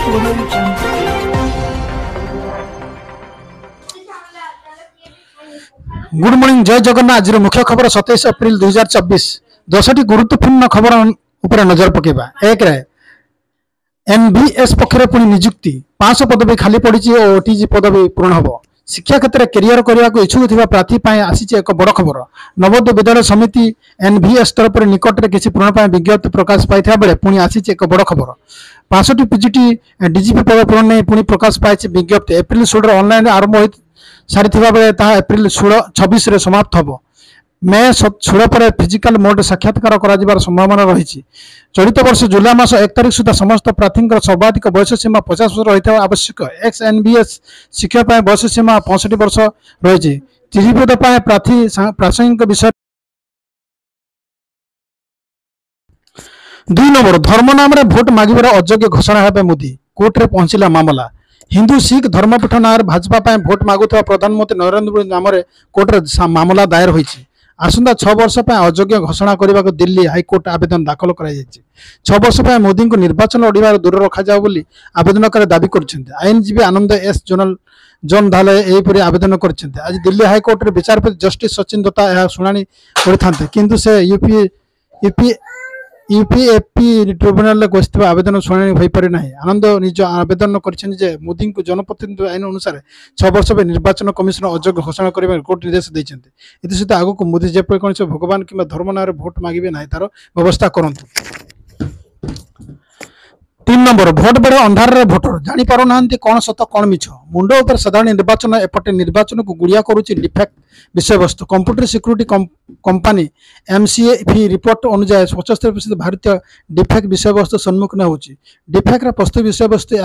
Good morning जय जगन्नाथ। आज मुख्य खबर 27 एप्रिल 2024 10टी गुरुत्वपूर्ण खबर उपर नजर पकेबा। एक एनवीएस पक्षर पुणी नियुक्ति 500 पदवी खाली पड़ी और ओटीजी पदवी पूर्ण हम। शिक्षा क्षेत्र में कैरियर करने को इच्छुक थी प्रार्थी आसी एक बड़ खबर। नवोदय विद्यालय समिति एनवीएस तरफ निकट में किसी पूरण विज्ञप्ति प्रकाश पाई बेले पुणी आसी एक बड़ खबर। 65 पीजीटी डीजीपी पद पूरण नहीं पुणी प्रकाश पाई विज्ञप्ति। एप्रिल 16 ऑनलाइन आरंभ हो सारी बेले एप्रिल 26 समाप्त हम। मे 16 पर फिजिकल मोड साक्षात्कार कर संभावना रही। चलित वर्ष जुलाई मास 1 तारिख सुधा समस्त प्रार्थी सर्वाधिक बयस सीमा 50 वर्ष रही आवश्यक। एक्स एनवीएस शिक्षक बयस सीमा 65 वर्ष रही। डीजी पद प्रार्थी प्रासंगिक विषय। 2 नंबर धर्म नाम भोट मागिबार अयोग्य घोषणा हेबे मोदी। कोर्ट रे पहुंचला मामला। हिंदू सिख धर्मपीठ नाम भाजपा भोट मागुवा प्रधानमंत्री नरेंद्र मोदी नाम कोर्ट रे मामला दायर होईछि। आसंता 6 वर्ष अयोग्य घोषणा करने को दिल्ली हाईकोर्ट आवेदन दाखल कर 6 वर्ष मोदी को निर्वाचन लड़ार दूर रखा जाओ बोली आवेदनकार दाबी कर आईनजीवी आनंद एस जॉन धाले यहपरी आवेदन कर। आज दिल्ली हाईकोर्ट रे विचारपति जस्टिस सचिन दत्ता यह शुणाणी करते किंतु से यूपीएफपी ट्रिब्यूनाल गति आवेदन शुणाणी हो पारि ना। आनंद निज आवेदन कर मोदी को जनप्रतिनिधि आईन अनुसार 6 वर्ष पर निर्वाचन कमिशन अयोग्य घोषणा करने कोर्ट निर्देश देते। एसत आगक मोदी जेपरी कौन भगवान कि धर्म ना भोट मागे ना तार व्यवस्था करूँ। 3 नंबर भोट बेड़े अंधार भोटर जापर ना कौन सत कौन मिछ। मुंड उपर साधारण निर्वाचन एपटे निर्वाचन को गुड़िया करुच्ची डिफेक्ट विषय वस्तु। Computer security company MCA report अनुसार 75% भारतीय डिफेक्ट विषय वस्तु सम्मुखीन होची। डिफेक्ट प्रस्तुत विषय वस्तु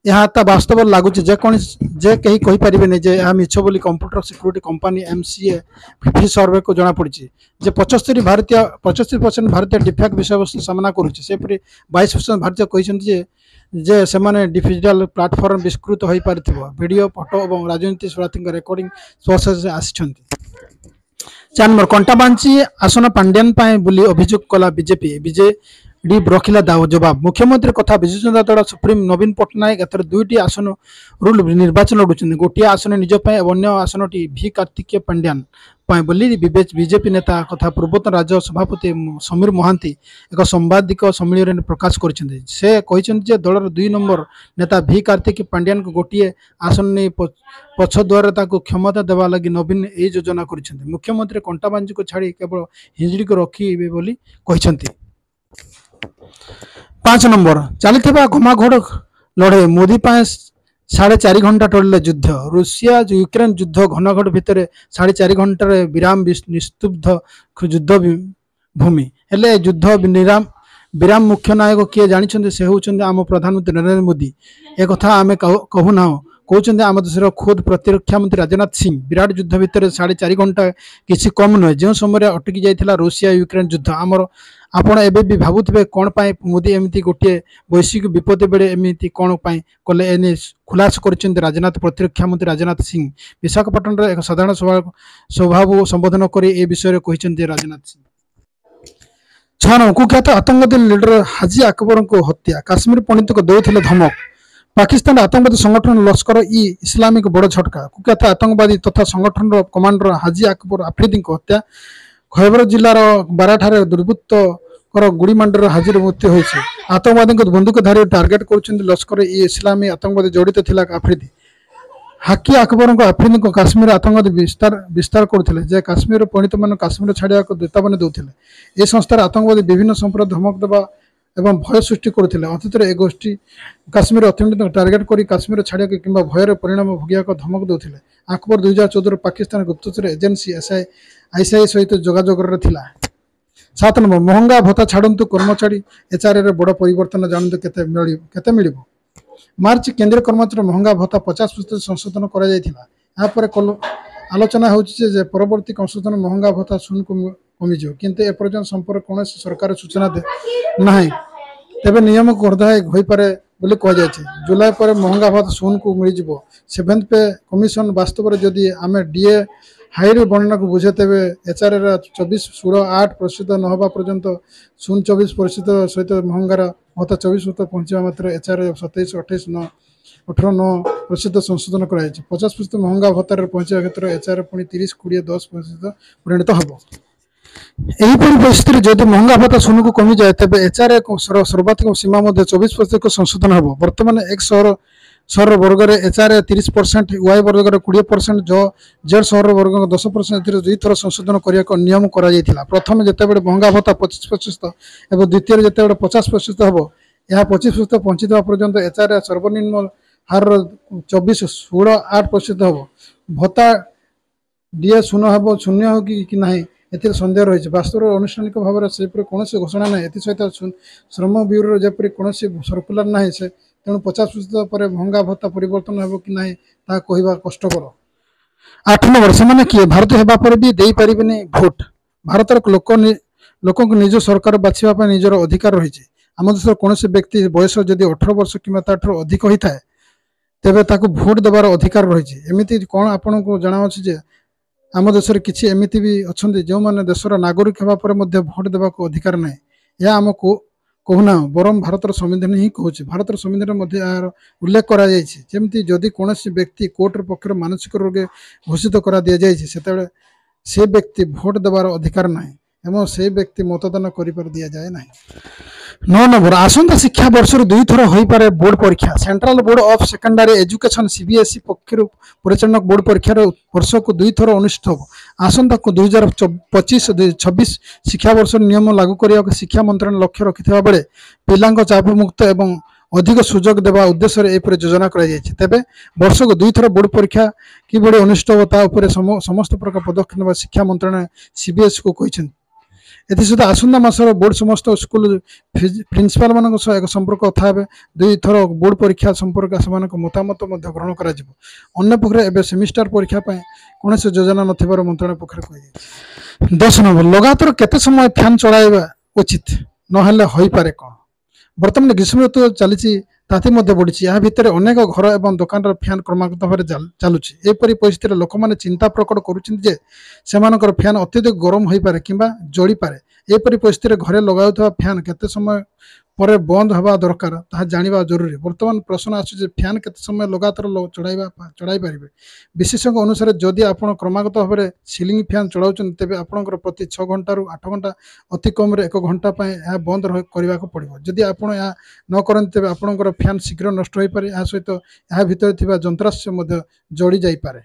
यहाँ वास्तव लगुच जे कहीं कहीपर यह मिछ बोली कंप्यूटर सिक्यूरीटी कंपनी एमसीए सर्वे को जना पड़ी 75% भारतीय डिफेक्ट विषय वस्तु सामना करुच्चे। 22% भारतीय कहते जे से डिजिटल प्लाटफर्म विस्कृत हो पारि वीडियो फोटो और राजनीतिक प्रार्थी रेकर्डिंग सोर्स आसी। 4 नंबर कंटाबांची आसन पांड्यान बोली अभियोग कला बीजेपी रखिला जवाब। मुख्यमंत्री कथा विजु जनता दल सुप्रीम नवीन पट्टनायक एथर 2टी आसन रूल निर्वाचन लड़ुंट। गोटे आसन निजपाई अन्य आसनटी भी कार्तिकेय पांड्यान बोली बीजेपी नेता कथा पूर्वतन राज्य सभापति समीर महांती एक सांबादिक सम्मेलन में प्रकाश कर दलर 2 नंबर नेता भी कार्तिकेय पांड्यान को गोटे आसन नहीं पछ द्वार क्षमता देवा लगी नवीन ये योजना कर। मुख्यमंत्री कंटाबांजी को छाड़ी केवल हिंजड़ी को रखिबे बोली कहते। 5 नंबर चली घमाघोड़ लड़े मोदी 4.5 घंटा टलिले युद्ध। रूसिया यूक्रेन युद्ध घनघट भितर 4.5 घंटार विराम निस्तब्ध युद्ध भूमि हेले युद्ध विराम मुख्य नायक किए जानी से होउछन्ते आम प्रधानमंत्री नरेंद्र मोदी। एक कथा आम कहूना कहते आम देशर खुद प्रतिरक्षा मंत्री राजनाथ सिंह विराट युद्ध भितर 4.5 घंटा किसी कम नुहे जो समय अटकी जाइथिला रूसिया यूक्रेन युद्ध। आमर आपण एबे भी भावुथिबे कौन पाई मोदी एमती गोटे वैश्विक विपत्ति बेले एमती कौन पाई कले एने खुलास कर राजनाथ प्रतिरक्षा मंत्री राजनाथ सिंह विशाखापट्टनम एक साधारण सभा संबोधन कर ए विषय कहते राजनाथ सिंह। 6 नंबर कुख्यात आतंकवादी लीडर हाजी अकबर को हत्या। काश्मीर पंडित को देउथिले धमक। पाकिस्तान आतंकवादी संगठन लश्कर इ इस्लामिक बड़ झटका। कुख्यात आतंकवादी तथा संगठन कमांडर हाजी अकबर आफरीदी को हत्या। खैबर जिलार बाराठार दुर्बृत्त गुड़ीमांडर हाजिर मृत्यु होती। आतंकवादी बंदूकधारी टार्गेट कर लश्कर इ इस्लामी आतंकवादी जड़ित थिला आफरीदी। हाकी अकबर को आफरीदी को काश्मीर आतंकवादी विस्तार करते काश्मीर पंडित मान काश्मीर छाड़ा चेतावनी देते। ए संस्थार आतंकवादी विभिन्न संप्रदाय धमक देवा एवं भय सृष्टि करते। अतीत ए गोष्ठी काश्मीर अर्थनीति टार्गेट कर काश्मीर छाड़ा कि भयर परिणाम भोगिया धमक देते। अकबर 2014 पाकिस्तान गुप्तचर एजेन्सी आईसीआई सहित जोगाजोगर थिला। 7 नंबर महंगा भत्ता छाड़ू कर्मचारी एचआरए बड़ परिवर्तन जानते केते मिलिबो। मार्च केंद्रीय कर्मचारी महंगा भत्ता 50% संशोधन कर आलोचना होची परवर्ती संशोधन महंगा भत्ता शून्य को कमिज किंतु एपर्यंत संपर्क कौन सरकार सूचना दे ना तेज नियम को गर्दाय हो पारे बोली कहुए। जुलाई पर महंगा भत्ता शून्य को मिल 7th पे कमिशन वास्तव में जदि आम डीए ହାଇର ବର୍ଣ୍ଣନାକୁ ବୁଝେ ତେବେ ଏଚ୍ଆର୍ଏର 24.16.8% ନ ହେବା ପର୍ଯ୍ୟନ୍ତ 0.24% ସହିତ ମହଙ୍ଗାର ଭତ୍ତା 24% ପହଞ୍ଚିବା ମାତ୍ରେ ଏଚ୍ଆର୍ଏ 27.28.9% ସଂଶୋଧନ କରାଯାଇଛି। 50% ମହଙ୍ଗା ଭତ୍ତାରେ ପହଞ୍ଚିବା କ୍ଷେତ୍ରରେ ଏଚ୍ଆର୍ଏ ପୁଣି 30-20-10% ପରିଣତ ହେବ। ଏହିପରି ପରିସ୍ଥିତିରେ ଯଦି ମହଙ୍ଗା ଭତ୍ତା ଶୂନକୁ କମିଯାଏ ତେବେ ଏଚ୍ଆର୍ଏ ସର୍ବାଧିକ ସୀମା ମଧ୍ୟ 24% ସଂଶୋଧନ ହେବ। ବର୍ତ୍ତମାନ ଏକ୍ସ ସହର ବର୍ଗରେ ଏଚ୍ଆର୍ଏ 30%, ୱାଇ ବର୍ଗରେ 20%, ଜେଡ୍ ସହର ବର୍ଗ 10% ଏଥିରେ ଦୁଇଥର ସଂଶୋଧନ କରିବାକୁ ନିୟମ କରାଯାଇଥିଲା। ପ୍ରଥମେ ଯେତେବେଳେ ମହଙ୍ଗା ଭତ୍ତା 25% ଏବଂ ଦ୍ୱିତୀୟରେ ଯେତେବେଳେ 50% ହେବ, ଏହା 25% ପହଞ୍ଚିଥିବା ପର୍ଯ୍ୟନ୍ତ ଏଚ୍ଆର୍ଏ ସର୍ବନିମ୍ନ ହାରର 24.16.8% ହେବ। ଭତ୍ତା ଡିଏ ଶୂନ୍ୟ ହେବ କି ନାହିଁ ଏଥିରେ ସନ୍ଦେହ ରହିଛି। ବାସ୍ତବରେ ଆନୁଷ୍ଠାନିକ ଭାବରେ ସେପରି କୌଣସି ଘୋଷଣା ନାହିଁ। ଏଥିସହିତ ଶ୍ରମ ବ୍ୟୁରୋର ଯେପରି କୌଣସି ସର୍କୁଲାର ନାହିଁ, ତେଣୁ 50% ପରେ ମହଙ୍ଗା ଭତ୍ତା ପରିବର୍ତ୍ତନ ହେବ କି ନାହିଁ ତାହା କହିବା କଷ୍ଟକର। 8 ନମ୍ବର, ସେମାନେ କିଏ? ଭାରତୀୟ ହେବା ପରେ ବି ଦେଇପାରିବେନି ଭୋଟ। ଭାରତର ଲୋକଙ୍କୁ ନିଜ ସରକାର ବାଛିବା ପାଇଁ ନିଜର ଅଧିକାର ରହିଛି। ଆମ ଦେଶର କୌଣସି ବ୍ୟକ୍ତି ବୟସ ଯଦି 18 ବର୍ଷ କିମ୍ବା ତାଠାରୁ ଅଧିକ ହୋଇଥାଏ ତେବେ ତାକୁ ଭୋଟ ଦେବାର ଅଧିକାର ରହିଛି। ଏମିତି କ'ଣ ଆପଣଙ୍କୁ ଜଣାଅଛି ଯେ ଆମ ଦେଶରେ କିଛି ଏମିତି ବି ଅଛନ୍ତି ଯେଉଁମାନେ ଦେଶର ନାଗରିକ ହେବା ପରେ ମଧ୍ୟ ଭୋଟ ଦେବାକୁ ଅଧିକାର ନାହିଁ? ଏହା ଆମକୁ କହୁନାହୁଁ, ବରଂ ଭାରତର ସମ୍ବିଧାନ ହିଁ କହୁଛି। ଭାରତର ସମ୍ବିଧାନରେ ମଧ୍ୟ ଏହାର ଉଲ୍ଲେଖ କରାଯାଇଛି। ଯେମିତି ଯଦି କୌଣସି ବ୍ୟକ୍ତି କୋର୍ଟର ପକ୍ଷରୁ ମାନସିକ ରୋଗୀ ଘୋଷିତ କରା ଦିଆଯାଇଛି ସେତେବେଳେ ସେ ବ୍ୟକ୍ତି ଭୋଟ ଦେବାର ଅଧିକାର ନାହିଁ ଏବଂ ସେହି ବ୍ୟକ୍ତି ମତଦାନ କରିପାରି ଦିଆଯାଏ ନାହିଁ। 9 ନମ୍ବର, ଆସନ୍ତା ଶିକ୍ଷା ବର୍ଷରୁ 2 ଥର ହୋଇପାରେ ବୋର୍ଡ ପରୀକ୍ଷା। Central board of secondary education CBSE ପକ୍ଷରୁ ପରିଚାଳନା ବୋର୍ଡ ପରୀକ୍ଷାର ବର୍ଷକୁ 2 ଥର ଅନୁଷ୍ଠିତ ହେବ। ଆସନ୍ତାକୁ 2025-26 ଶିକ୍ଷାବର୍ଷର ନିୟମ ଲାଗୁ କରିବାକୁ ଶିକ୍ଷା ମନ୍ତ୍ରଣାଳୟ ଲକ୍ଷ୍ୟ ରଖିଥିବା ବେଳେ ପିଲାଙ୍କ ଚାପମୁକ୍ତ ଏବଂ ଅଧିକ ସୁଯୋଗ ଦେବା ଉଦ୍ଦେଶ୍ୟରେ ଏପରି ଯୋଜନା କରାଯାଇଛି। ତେବେ ବର୍ଷକୁ 2 ଥର ବୋର୍ଡ ପରୀକ୍ଷା କିଭଳି ଅନୁଷ୍ଠିତ ହେବ ତା ଉପରେ ସମସ୍ତ ପ୍ରକାର ପଦକ୍ଷେପ ନେବା ଶିକ୍ଷା ମନ୍ତ୍ରଣାଳୟ ସିବିଏସ୍ଇକୁ କହିଛନ୍ତି। ଏଥିସହିତ ଆସନ୍ତା ମାସର ବୋର୍ଡ ସମସ୍ତ ସ୍କୁଲ ପ୍ରିନ୍ସିପାଲମାନଙ୍କ ସହ ଏକ ସମ୍ପର୍କ କଥା ହେବେ। 2 ଥର ବୋର୍ଡ ପରୀକ୍ଷା ସମ୍ପର୍କରେ ସେମାନଙ୍କ ମତାମତ ମଧ୍ୟ ଗ୍ରହଣ କରାଯିବ। ଅନ୍ୟପକ୍ଷରେ ଏବେ ସେମିଷ୍ଟାର ପରୀକ୍ଷା ପାଇଁ କୌଣସି ଯୋଜନା ନଥିବାର ମନ୍ତ୍ରଣାଳୟ ପକ୍ଷରୁ କୁହାଯାଇଛି। 10 ନମ୍ବର, ଲଗାତାର କେତେ ସମୟ ଫ୍ୟାନ୍ ଚଳାଇବା ଉଚିତ ନହେଲେ ହୋଇପାରେ କ'ଣ? ବର୍ତ୍ତମାନ ଗ୍ରୀଷ୍ମ ଋତୁ ଚାଲିଛି, ତାତି ମଧ୍ୟ ବଢ଼ିଛି। ଏହା ଭିତରେ ଅନେକ ଘର ଏବଂ ଦୋକାନର ଫ୍ୟାନ୍ କ୍ରମାଗତ ଭାବରେ ଚାଲୁଛି। ଏପରି ପରିସ୍ଥିତିରେ ଲୋକମାନେ ଚିନ୍ତା ପ୍ରକଟ କରୁଛନ୍ତି ଯେ ସେମାନଙ୍କର ଫ୍ୟାନ୍ ଅତ୍ୟଧିକ ଗରମ ହୋଇପାରେ କିମ୍ବା ଜଳିପାରେ। ଏପରି ପରିସ୍ଥିତିରେ ଘରେ ଲଗାଉଥିବା ଫ୍ୟାନ୍ କେତେ ସମୟ ପରେ ବନ୍ଦ ହେବା ଦରକାର ତାହା ଜାଣିବା ଜରୁରୀ। ବର୍ତ୍ତମାନ ପ୍ରଶ୍ନ ଆସୁଛି ଯେ ଫ୍ୟାନ୍ କେତେ ସମୟ ଲଗାତାର ଚଳାଇ ପାରିବେ? ବିଶେଷଜ୍ଞଙ୍କ ଅନୁସାରେ ଯଦି ଆପଣ କ୍ରମାଗତ ଭାବରେ ସିଲିଂ ଫ୍ୟାନ୍ ଚଳାଉଛନ୍ତି ତେବେ ଆପଣଙ୍କର ପ୍ରତି 6 ଘଣ୍ଟାରୁ 8 ଘଣ୍ଟା ଅତି କମ୍ରେ 1 ଘଣ୍ଟା ପାଇଁ ଏହା ବନ୍ଦ କରିବାକୁ ପଡ଼ିବ। ଯଦି ଆପଣ ଏହା ନ କରନ୍ତି ତେବେ ଆପଣଙ୍କର ଫ୍ୟାନ୍ ଶୀଘ୍ର ନଷ୍ଟ ହୋଇପାରେ। ଏହା ସହିତ ଏହା ଭିତରେ ଥିବା ଯନ୍ତ୍ରାଂଶ ମଧ୍ୟ ଜଳି ଯାଇପାରେ।